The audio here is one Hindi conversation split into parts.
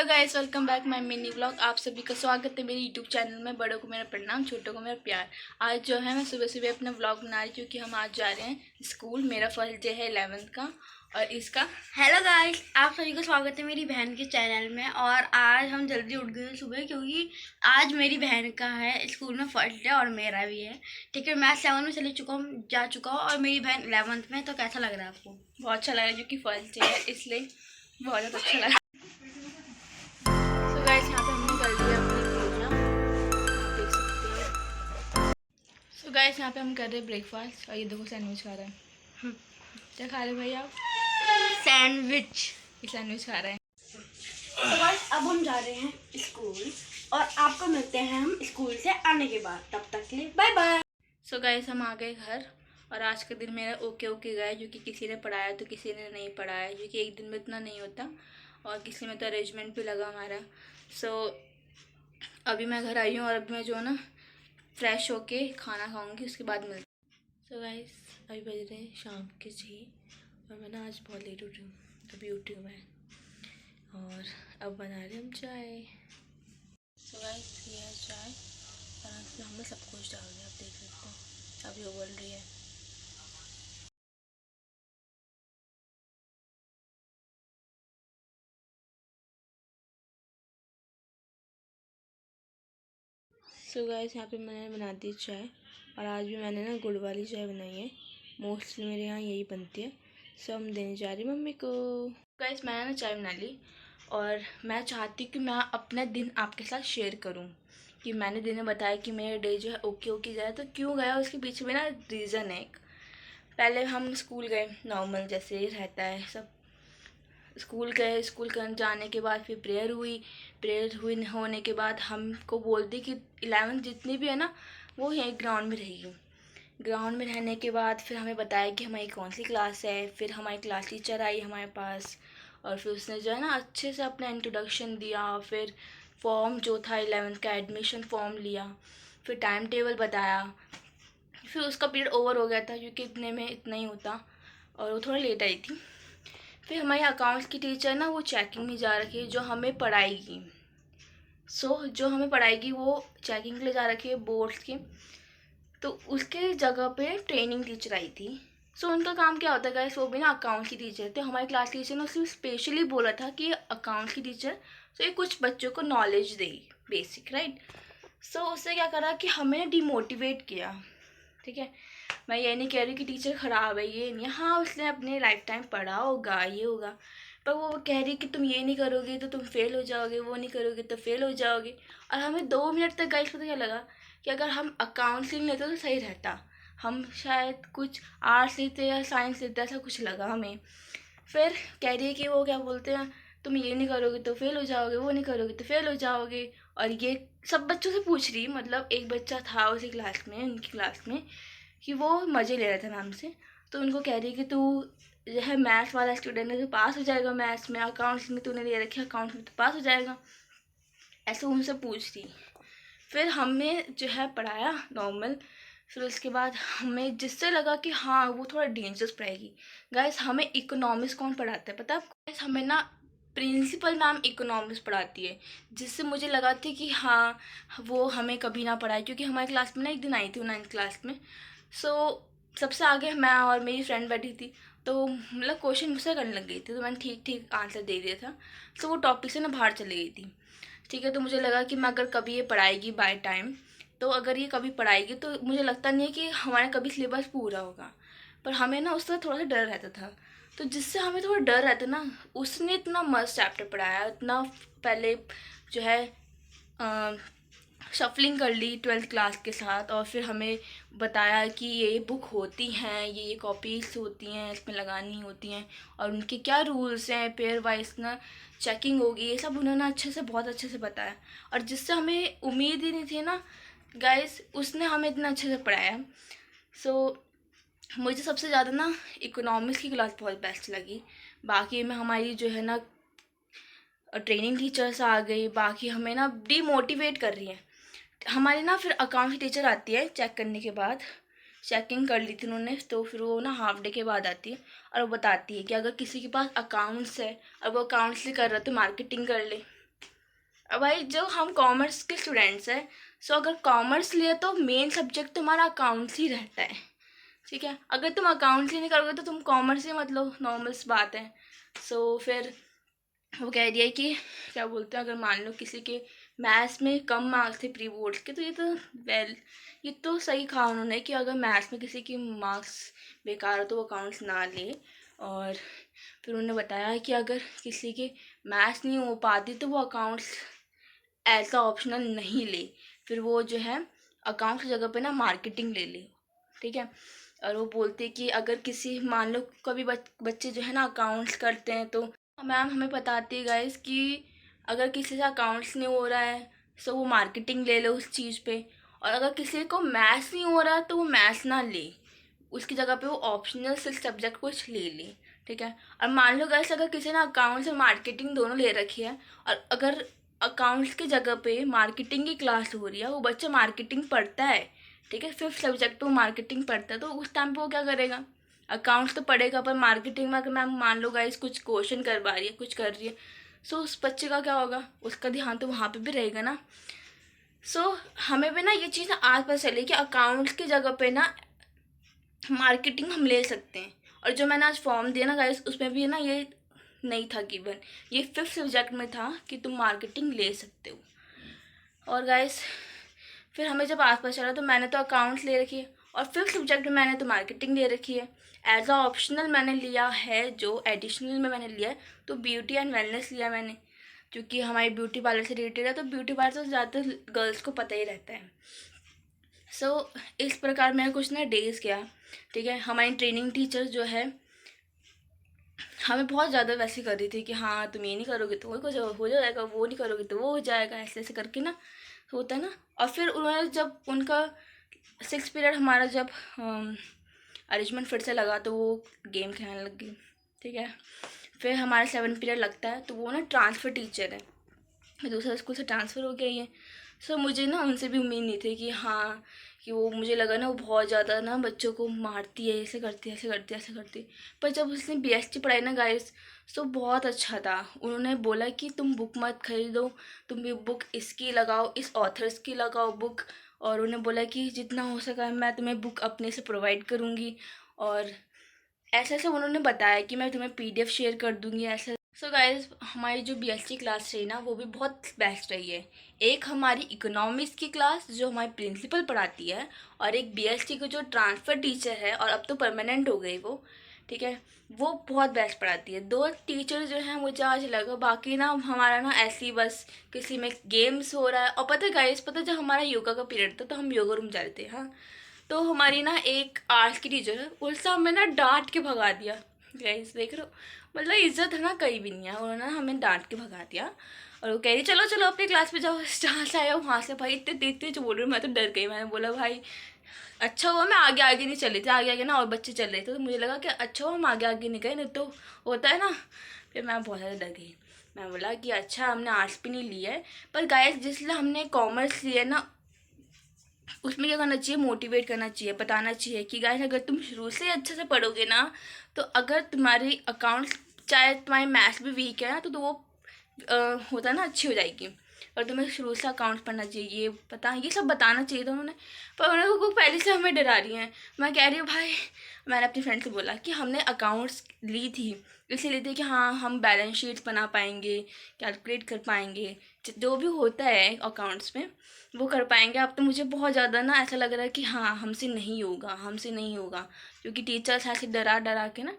Hello guys, welcome back my mini vlog. आप सभी का स्वागत है मेरे यूट्यूब चैनल में। बड़ों को मेरा प्रणाम, छोटों को मेरा प्यार। आज जो है मैं सुबह सुबह अपना व्लॉग बना रही हूँ क्योंकि हम आज जा रहे हैं स्कूल। मेरा फर्स्ट डे है 11th का और इसका। हेलो गाइस, आप सभी का स्वागत है मेरी बहन के चैनल में। और आज हम जल्दी उठ गए सुबह क्योंकि आज मेरी बहन का है स्कूल में फर्स्ट डे और मेरा भी है। ठीक है, मैं 7 में जा चुका हूँ और मेरी बहन 11th में। तो कैसा लग रहा है आपको? बहुत अच्छा लगा क्योंकि फर्स्ट डे है इसलिए बहुत ज़्यादा अच्छा लगा। सो गाइस, यहाँ पे हमने कर लिया अपनी पूजा, आप देख सकते हैं। सो गाइस, यहाँ पे हम कर रहे हैं ब्रेकफास्ट और ये देखो सैंडविच खा रहे हैं। क्या खा रहे हैं भाई आप? सैंडविच। ये सैंडविच खा रहे हैं। तो गाइस, अब हम जा रहे हैं स्कूल और आपको मिलते हैं हम स्कूल से आने के बाद। तब तक के लिए बाय बाय। सो गाइस, हम आ गए घर और आज का दिन मेरा ओके ओके गया क्योंकि किसी ने पढ़ाया तो किसी ने नहीं पढ़ाया, क्योंकि एक दिन में इतना नहीं होता और किसी में तो अरेंजमेंट भी लगा हमारा। सो अभी मैं घर आई हूँ और अभी मैं जो है ना फ्रेश होके खाना खाऊंगी, उसके बाद मिलती। सो गाइस, अभी बज रहे शाम के 6 और मैं ना आज बहुत लेट उठी हूँ। अभी उठी हूँ मैं और अब बना रहे हम चाय। सो गाइस, ये है चाय और इसमें हमने सब कुछ डाल दिया, आप देख सकते हो। अभी उबल रही है। सो गाइस, यहाँ पे मैंने बना दी चाय और आज भी मैंने ना गुड़ वाली चाय बनाई है। मोस्टली मेरे यहाँ यही बनती है। सो हम देने जा रही मम्मी को। गाइस, मैंने ना चाय बना ली और मैं चाहती हूँ कि मैं अपना दिन आपके साथ शेयर करूँ कि मैंने दिन में बताया कि मेरा डे जो है ओके ओके गया। तो क्यों गया उसके पीछे में ना रीज़न है एक। पहले हम स्कूल गए नॉर्मल जैसे रहता है सब। स्कूल गए, स्कूल कर जाने के बाद फिर प्रेयर हुई होने के बाद हमको बोल दी कि 11th जितनी भी है ना वो यहीं ग्राउंड में रहेगी। ग्राउंड में रहने के बाद फिर हमें बताया कि हमारी कौन सी क्लास है। फिर हमारी क्लास टीचर आई हमारे पास और फिर उसने जो है ना अच्छे से अपना इंट्रोडक्शन दिया। फिर फॉर्म जो था 11th का एडमिशन फॉर्म लिया, फिर टाइम टेबल बताया। फिर उसका पीरियड ओवर हो गया था क्योंकि इतने में इतना ही होता और वो थोड़ा लेट आई थी। फिर हमारी अकाउंट्स की टीचर ना वो चेकिंग में जा रखी है जो हमें पढ़ाएगी। जो हमें पढ़ाएगी वो चेकिंग के लिए जा रखी है बोर्ड्स की। तो उसके जगह पे ट्रेनिंग टीचर आई थी। उनका काम क्या होता है गाइस, वो भी ना अकाउंट्स की टीचर थे। हमारी क्लास टीचर ने उसने स्पेशली बोला था कि अकाउंट्स की टीचर तो ये कुछ बच्चों को नॉलेज देगी बेसिक, राइट। उससे क्या करा कि हमें डिमोटिवेट किया। ठीक है, मैं ये नहीं कह रही कि टीचर ख़राब है, ये नहीं। हाँ, उसने अपने लाइफ टाइम पढ़ा होगा, ये होगा, पर वो कह रही कि तुम ये नहीं करोगे तो तुम फेल हो जाओगे, वो नहीं करोगे तो फेल हो जाओगे। और हमें 2 मिनट तक गाइस पता क्या लगा कि अगर हम अकाउंट्स लेते तो सही रहता। हम शायद कुछ आर्ट्स लेते या साइंस लेते, ऐसा कुछ लगा हमें। फिर कह रही है कि वो क्या बोलते हैं, तुम ये नहीं करोगे तो फेल हो जाओगे, वो नहीं करोगे तो फेल हो जाओगे। और ये सब बच्चों से पूछ रही। मतलब एक बच्चा था उसी क्लास में, उनकी क्लास में, कि वो मज़े ले रहा था मैम से। तो उनको कह रही कि तू जो है मैथ्स वाला स्टूडेंट है तो पास हो जाएगा मैथ्स में, अकाउंट्स में तूने ले रखी, अकाउंट्स में तो पास हो जाएगा। ऐसे उनसे पूछ रही। फिर हमें जो है पढ़ाया नॉर्मल। फिर उसके बाद हमें जिससे लगा कि हाँ वो थोड़ा डेंजरस पढ़ाएगी। गाइस, हमें इकोनॉमिक्स कौन पढ़ाता है पता है आपको? गाइस, हमें ना प्रिंसिपल मैम इकोनॉमिक्स पढ़ाती है, जिससे मुझे लगा था कि हाँ वो हमें कभी ना पढ़ाए। क्योंकि हमारी क्लास में ना एक दिन आई थी 9th क्लास में। सबसे आगे मैं और मेरी फ्रेंड बैठी थी। तो मतलब क्वेश्चन मुझसे करने लग गई थी तो मैंने ठीक ठीक आंसर दे दिया था। वो टॉपिक से ना बाहर चली गई थी। ठीक है, तो मुझे लगा कि मैं अगर कभी ये पढ़ाएगी बाय टाइम, तो अगर ये कभी पढ़ाएगी तो मुझे लगता नहीं है कि हमारा कभी सिलेबस पूरा होगा। पर हमें ना उससे थोड़ा सा डर रहता था। तो जिससे हमें थोड़ा डर रहता ना, उसने इतना मस्त चैप्टर पढ़ाया। इतना पहले जो है शफलिंग कर ली 12th क्लास के साथ और फिर हमें बताया कि ये बुक होती हैं, ये कॉपीज होती हैं, इसमें लगानी होती हैं और उनके क्या रूल्स हैं, पेयर वाइज ना चेकिंग होगी, ये सब उन्होंने अच्छे से बहुत अच्छे से बताया। और जिससे हमें उम्मीद ही नहीं थी ना गाइस, उसने हमें इतना अच्छे से पढ़ाया। मुझे सबसे ज़्यादा ना इकोनॉमिक्स की क्लास बहुत बेस्ट लगी। बाकी में हमारी जो है ना ट्रेनिंग टीचर्स आ गई, बाकी हमें ना डीमोटिवेट कर रही हैं। हमारी ना फिर अकाउंट की टीचर आती है चेक करने के बाद। चेकिंग कर ली थी उन्होंने, तो फिर वो ना हाफ डे के बाद आती है और वो बताती है कि अगर किसी के पास अकाउंट्स है और वो अकाउंट्स से कर रहा है तो मार्केटिंग कर ले। अब भाई जो हम कॉमर्स के स्टूडेंट्स हैं, सो अगर कॉमर्स लिए तो मेन सब्जेक्ट तुम्हारा अकाउंट्स ही रहता है, ठीक है। अगर तुम अकाउंट्स ही नहीं करोगे तो तुम कॉमर्स ही मत लो, नॉर्मल बात है। सो फिर वो कह रही है कि क्या बोलते हैं, अगर मान लो किसी के मैथ्स में कम मार्क्स थे प्री बोर्ड के, तो ये तो ये तो सही कहा उन्होंने कि अगर मैथ्स में किसी की मार्क्स बेकार हो तो वो अकाउंट्स ना ले। और फिर उन्होंने बताया कि अगर किसी के मैथ्स नहीं हो पाती तो वो अकाउंट्स ऐसा ऑप्शनल नहीं ले, फिर वो जो है अकाउंट्स की जगह पे ना मार्केटिंग ले ले, ठीक है। और वो बोलते कि अगर किसी मान लो कभी बच्चे जो है ना अकाउंट्स करते हैं, तो मैम हमें बताती है गाइस कि अगर किसी से अकाउंट्स नहीं हो रहा है तो वो मार्केटिंग ले लो उस चीज़ पे, और अगर किसी को मैथ्स नहीं हो रहा तो वो मैथ्स ना ले, उसकी जगह पे वो ऑप्शनल से सब्जेक्ट कुछ ले ले, ठीक है। और मान लो गाइस अगर किसी ने अकाउंट्स और मार्केटिंग दोनों ले रखी है, और अगर अकाउंट्स की जगह पे मार्केटिंग की क्लास हो रही है, वो बच्चा मार्केटिंग पढ़ता है, ठीक है, 5th सब्जेक्ट पे वो मार्केटिंग पढ़ता है, तो उस टाइम पे वो क्या करेगा, अकाउंट्स तो पढ़ेगा पर मार्केटिंग में अगर मैम मान लो गाइस कुछ क्वेश्चन करवा रही है, कुछ कर रही है, सो उस बच्चे का क्या होगा, उसका ध्यान तो वहाँ पे भी रहेगा ना। सो हमें भी ना ये चीज़ आज पता चली कि अकाउंट्स की जगह पे ना मार्केटिंग हम ले सकते हैं। और जो मैंने आज फॉर्म दिया ना गाइस, उसमें भी ना ये नहीं था गिवन, ये 5th सब्जेक्ट में था कि तुम मार्केटिंग ले सकते हो। और गाइस फिर हमें जब आस पास चला तो मैंने तो अकाउंट्स ले रखी है, और 5th सब्जेक्ट में मैंने तो मार्केटिंग ले रखी है। एज अ ऑप्शनल मैंने लिया है, जो एडिशनल में मैंने लिया है तो ब्यूटी एंड वेलनेस लिया मैंने, क्योंकि हमारी ब्यूटी पार्लर से रिलेटेड है, तो ब्यूटी पार्लर तो ज़्यादातर गर्ल्स को पता ही रहता है। सो इस प्रकार मैंने कुछ ना डेज किया, ठीक है। हमारी ट्रेनिंग टीचर जो है हमें बहुत ज़्यादा वैसे कर रही थी कि हाँ तुम ये नहीं करोगे तो वो कुछ हो जाएगा, वो नहीं करोगे तो वो हो जाएगा, ऐसे ऐसे करके ना होता है ना। और फिर उन्होंने जब उनका 6th पीरियड हमारा जब अरेंजमेंट फिर से लगा तो वो गेम खेलने लग गई, ठीक है। फिर हमारा 7th पीरियड लगता है तो वो ना ट्रांसफ़र टीचर है, दूसरे स्कूल से ट्रांसफ़र हो गई है। सो मुझे ना उनसे भी उम्मीद नहीं थी कि हाँ कि वो, मुझे लगा ना वो बहुत ज़्यादा ना बच्चों को मारती है, ऐसे करती है, ऐसे करती है, ऐसे करती है। पर जब उसने बीएसटी पढ़ाई ना गाइस, सो बहुत अच्छा था। उन्होंने बोला कि तुम बुक मत खरीदो, तुम ये बुक इसकी लगाओ, इस ऑथर्स की लगाओ बुक, और उन्होंने बोला कि जितना हो सका मैं तुम्हें बुक अपने से प्रोवाइड करूँगी, और ऐसे ऐसे उन्होंने बताया कि मैं तुम्हें पीडीएफ शेयर कर दूँगी ऐसा। सो गाइस हमारी जो बीएसटी क्लास रही ना वो भी बहुत बेस्ट रही है। एक हमारी इकोनॉमिक्स की क्लास जो हमारी प्रिंसिपल पढ़ाती है, और एक बीएसटी की जो ट्रांसफ़र टीचर है और अब तो परमानेंट हो गई वो, ठीक है, वो बहुत बेस्ट पढ़ाती है। 2 टीचर जो हैं मुझे आज लगा, बाकी ना हमारा ना ऐसे ही बस किसी में गेम्स हो रहा है। और पता है गाइस, पता है जब हमारा योगा का पीरियड था तो हम योगा रूम जा रहे थे, हाँ, तो हमारी ना एक आर्ट्स की टीचर है, उल्टा हमें ना डांट के भगा दिया। गाइस देख रहे हो, मतलब इज्जत है ना कहीं भी नहीं है, उन्होंने हमें डांट के भगा दिया। और वो कह रही चलो चलो अपनी क्लास में जाओ, जहाँ से आया वहाँ से। भाई इतने तेज तेज बोल रही हूँ, मैं तो डर गई। मैंने बोला भाई अच्छा हुआ मैं आगे आगे नहीं चल रही थी, आगे आगे ना और बच्चे चल रहे थे, तो मुझे लगा कि अच्छा हुआ हम आगे आगे नहीं गए, नहीं तो होता है ना। फिर मैं बहुत ज़्यादा डर गई। मैं बोला कि अच्छा हमने आर्ट्स भी नहीं लिया है, पर गाइस जिसलिए हमने कॉमर्स लिया ना उसमें क्या करना चाहिए, मोटिवेट करना चाहिए, बताना चाहिए कि गाइस अगर तुम शुरू से अच्छे से पढ़ोगे ना, तो अगर तुम्हारी अकाउंट्स चाहे तुम्हारी मैथ्स भी वीक है ना, तो वो होता है ना अच्छी हो जाएगी। और तुम्हें शुरू से अकाउंट्स पढ़ना चाहिए, ये सब बताना चाहिए था उन्होंने। पर उन्होंने को पहले से हमें डरा रही हैं। मैं कह रही हूँ भाई, मैंने अपनी फ्रेंड से बोला कि हमने अकाउंट्स ली थी इसलिए ली थी कि हाँ हम बैलेंस शीट्स बना पाएंगे, कैलकुलेट कर पाएंगे, जो भी होता है अकाउंट्स में वो कर पाएंगे। अब तो मुझे बहुत ज़्यादा ना ऐसा लग रहा है कि हाँ हमसे नहीं होगा, हमसे नहीं होगा, क्योंकि टीचर्स ऐसे डरा डरा के ना,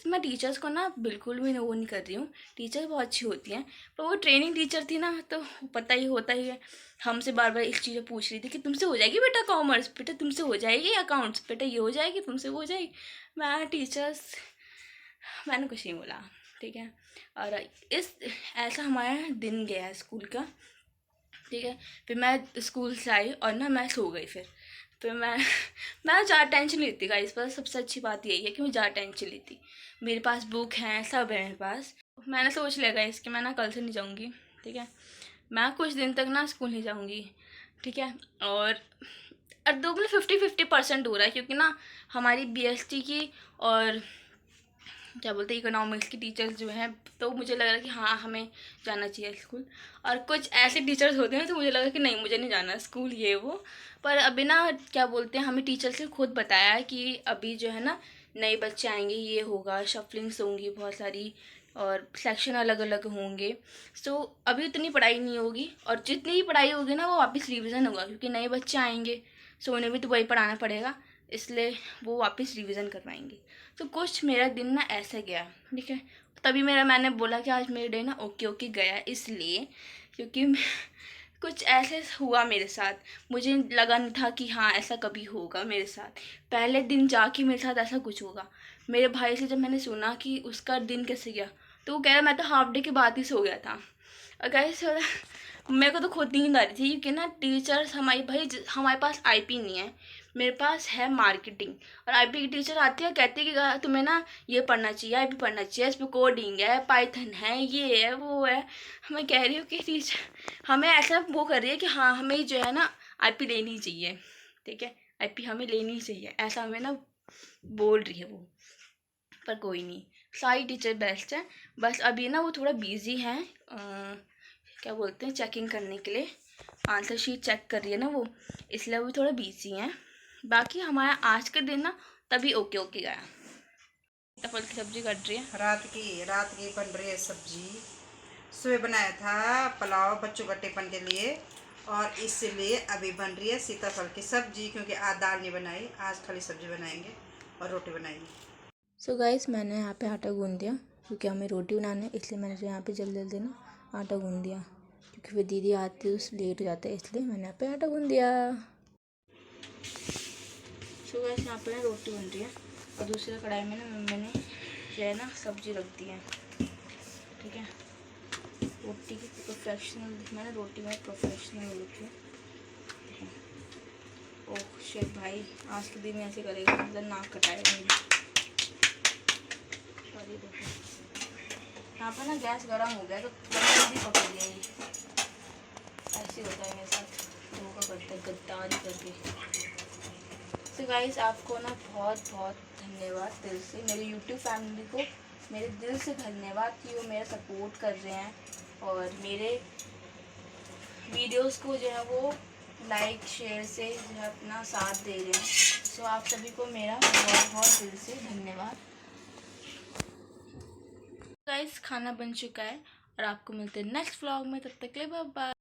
मैं टीचर्स को ना बिल्कुल भी वो नहीं कर रही हूँ, टीचर बहुत अच्छी होती हैं, पर वो ट्रेनिंग टीचर थी ना तो पता ही होता ही है, हमसे बार बार इस चीज़ें पूछ रही थी कि तुमसे हो जाएगी बेटा कॉमर्स, बेटा तुमसे हो जाएगी अकाउंट्स, बेटा ये हो जाएगी, तुमसे हो जाएगी। मैंने कुछ नहीं बोला, ठीक है। और इस ऐसा हमारा दिन गया स्कूल का, ठीक है। फिर मैं स्कूल से आई और ना मैं सो गई। फिर मैं ज़्यादा टेंशन नहीं लेती गाइस, पर सबसे अच्छी बात यही है कि मैं ज़्यादा टेंशन लेती। मेरे पास बुक हैं, सब है मेरे पास। मैंने सोच लिया गाइस कि मैं ना कल से नहीं जाऊँगी, ठीक है, मैं कुछ दिन तक ना स्कूल नहीं जाऊँगी, ठीक है। और दो मतलब 50-50% हो रहा है, क्योंकि ना हमारी बीएसटी की और क्या बोलते हैं इकोनॉमिक्स की टीचर्स जो हैं, तो मुझे लग रहा है कि हाँ हमें जाना चाहिए स्कूल। और कुछ ऐसे टीचर्स होते हैं तो मुझे लगा कि नहीं मुझे नहीं जाना स्कूल ये वो। पर अभी ना क्या बोलते हैं हमें टीचर से खुद बताया है कि अभी जो है ना नए बच्चे आएंगे, ये होगा, शफलिंग्स होंगी बहुत सारी और सेक्शन अलग अलग होंगे। सो अभी उतनी पढ़ाई नहीं होगी और जितनी ही पढ़ाई होगी ना वो वापस रिवीजन होगा, क्योंकि नए बच्चे आएंगे सो उन्हें भी तो वही पढ़ाना पड़ेगा, इसलिए वो वापस रिवीजन करवाएंगे। तो कुछ मेरा दिन ना ऐसे गया, ठीक है। तभी मैंने बोला कि आज मेरे डे ना ओके ओके गया, इसलिए क्योंकि कुछ ऐसे हुआ मेरे साथ, मुझे लगा नहीं था कि हाँ ऐसा कभी होगा मेरे साथ। पहले दिन जाके मेरे साथ ऐसा कुछ होगा। मेरे भाई से जब मैंने सुना कि उसका दिन कैसे गया तो वो कह रहा मैं तो हाफ डे के बाद ही सो गया था। और गाइस मेरे को तो खुद नींद आ रही थी, क्योंकि ना टीचर्स हमारे पास आईपी नहीं है, मेरे पास है मार्केटिंग। और आईपी की टीचर आती है कहती है कि तुम्हें ना ये पढ़ना चाहिए, आईपी पढ़ना चाहिए, इस पर कोडिंग है, पाइथन है, ये है वो है। मैं कह रही हूँ कि टीचर हमें ऐसा वो कर रही है कि हाँ हमें जो है ना आईपी लेनी चाहिए, ठीक है, आईपी हमें लेनी चाहिए, ऐसा हमें ना बोल रही है वो। पर कोई नहीं, सारी टीचर बेस्ट है। बस अभी ना वो थोड़ा बिजी हैं, क्या बोलते हैं चेकिंग करने के लिए, आंसर शीट चेक कर रही है ना वो, इसलिए वो थोड़ा बिजी हैं। बाकी हमारा आज का दिन ना तभी ओके ओके गया। टफल की सब्जी कट रही है, रात की बन रही है सब्जी। सुबह बनाया था पुलाव बच्चों का टिफिन के लिए, और इसलिए अभी बन रही है सीताफल की सब्जी, क्योंकि आज दाल नहीं बनाई, आज खाली सब्जी बनाएंगे और रोटी बनाएंगे। सो गाइस मैंने यहाँ पे आटा गूंद दिया, क्योंकि हमें रोटी बनाना है, इसलिए मैंने जो यहाँ पे जल्दी जल्दी ना आटा गूंद दिया, क्योंकि फिर दीदी आती है उस लेट हो जाता है, इसलिए मैंने यहाँ पे आटा गूंद दिया। सो गाइस यहाँ पे ना रोटी बन रही है और दूसरे कढ़ाई में ना मम्मी ने जो है ना सब्जी रख दी है, ठीक है। रोटी की प्रोफेशनल, मैंने रोटी में प्रोफेशनल हो रखी है। ओह शिट भाई, आज के दिन में ऐसे करेगा मतलब नाक कटाएगा मेरी। सॉरी देखो यहाँ पर ना गैस गर्म हो गया तो जल्दी पकड़ गया, ये ऐसे होता है मेरे साथ, धोखा करता है गद्दारी करके। तो गाइस आपको ना बहुत बहुत धन्यवाद दिल से, मेरे यूट्यूब फैमिली को मेरे दिल से धन्यवाद कि वो मेरा सपोर्ट कर रहे हैं और मेरे वीडियोस को जो है वो लाइक शेयर से जो है अपना साथ दे रहे हैं। सो आप सभी को मेरा बहुत बहुत दिल से धन्यवाद। गाइस खाना बन चुका है और आपको मिलते हैं नेक्स्ट व्लॉग में, तब तक के लिए बाय बाय।